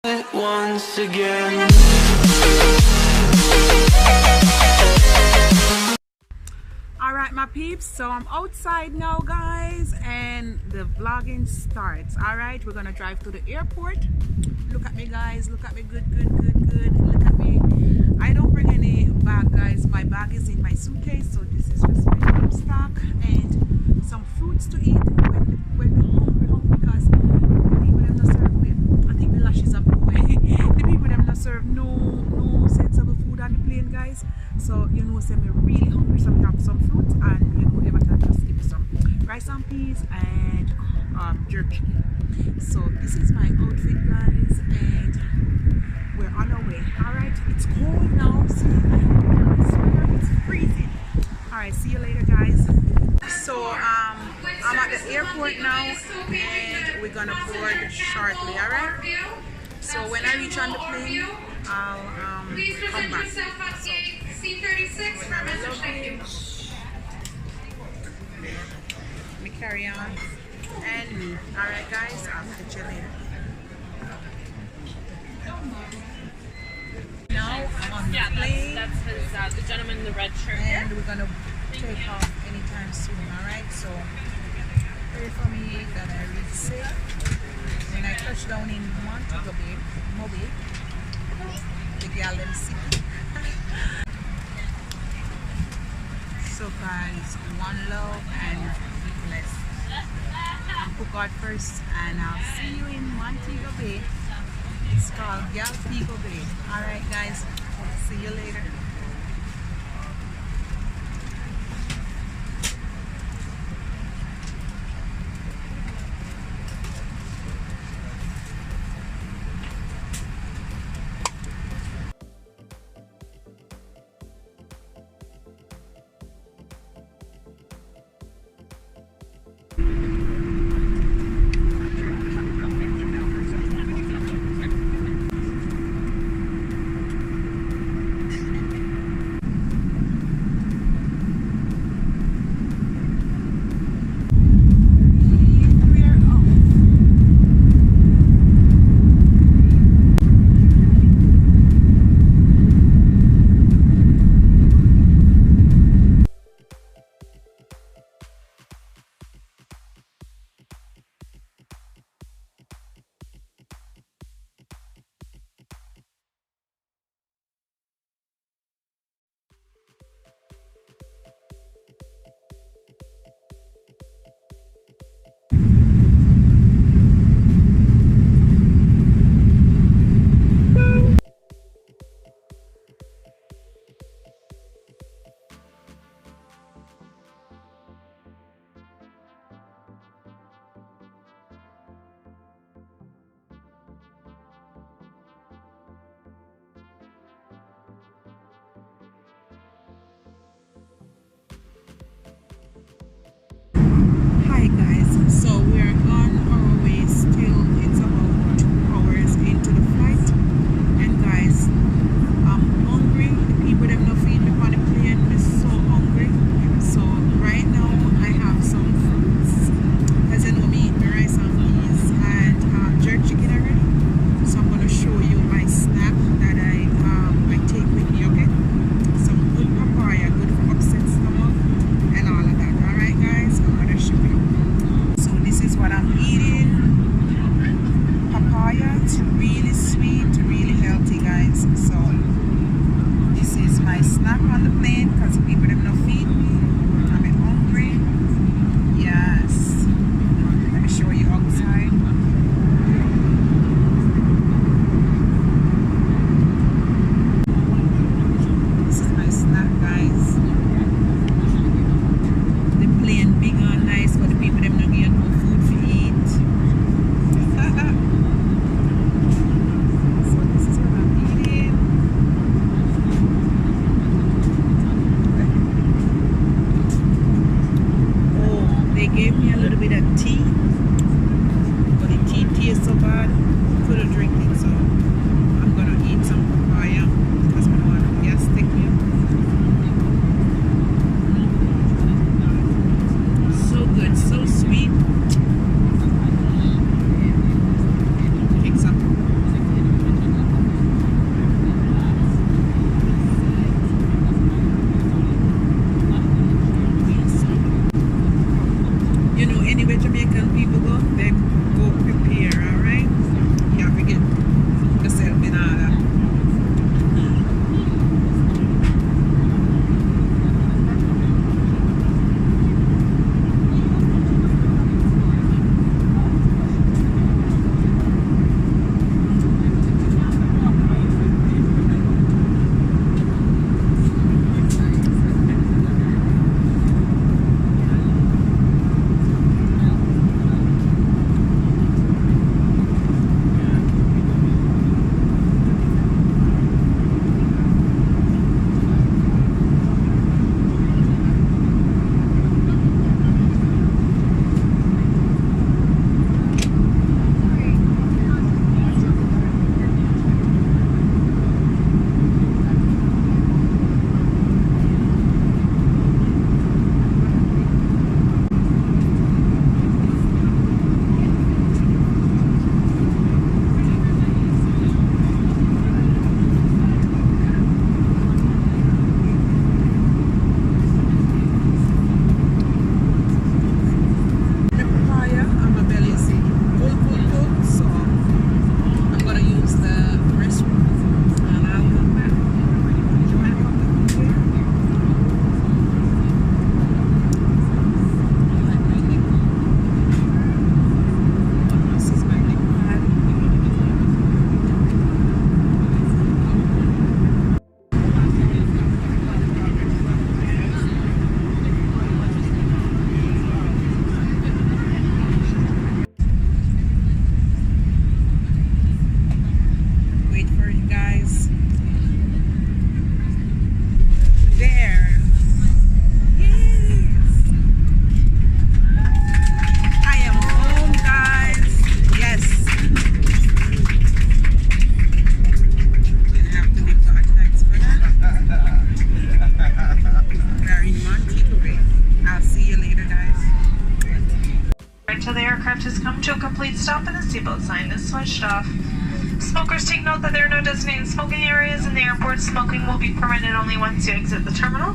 Once again. Alright my peeps, so I'm outside now guys and the vlogging starts. Alright, we're gonna drive to the airport. Look at me guys, look at me, good. Look at me. I don't bring any bag guys, my bag is in my suitcase, so this is just my stock and some fruits to eat when we're hungry because the people them not serve me. I think the lashes are blowing. The people them not serve no sensible food on the plane guys. So you know say me really hungry, so we have some fruit and you know everything just give me some rice and peas and jerk chicken. So this is my outfit guys and we're on our way. Alright, it's cold now, see, I swear it's freezing. Alright, see you later guys. So I'm at the airport now and we're gonna board shortly. Alright, so when I reach on the plane I'll come back. So, C36 for Mr. Luggage, me carry on and me. Alright guys, I'll catch you later. Now I'm on the plane. That's his, the gentleman in the red shirt. And we're gonna take off anytime soon. Alright, so pray for me that I reach safe. When I touch down in Montego Bay, Mobile, the gal them see. So guys, one love and be blessed. Put God first and I'll see you in Montego Bay. It's called Galpigo Bay. Alright guys, see you later. until the aircraft has come to a complete stop and the seatbelt sign is switched off. Smokers, take note that there are no designated smoking areas in the airport. Smoking will be permitted only once you exit the terminal.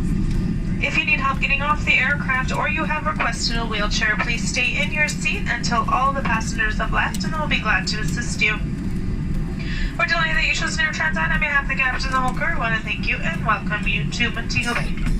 If you need help getting off the aircraft or you have requested a wheelchair, please stay in your seat until all the passengers have left and we'll be glad to assist you. We're delighted that you chose Air Transat. On behalf of the captain and the whole crew, I want to thank you and welcome you to Montego Bay.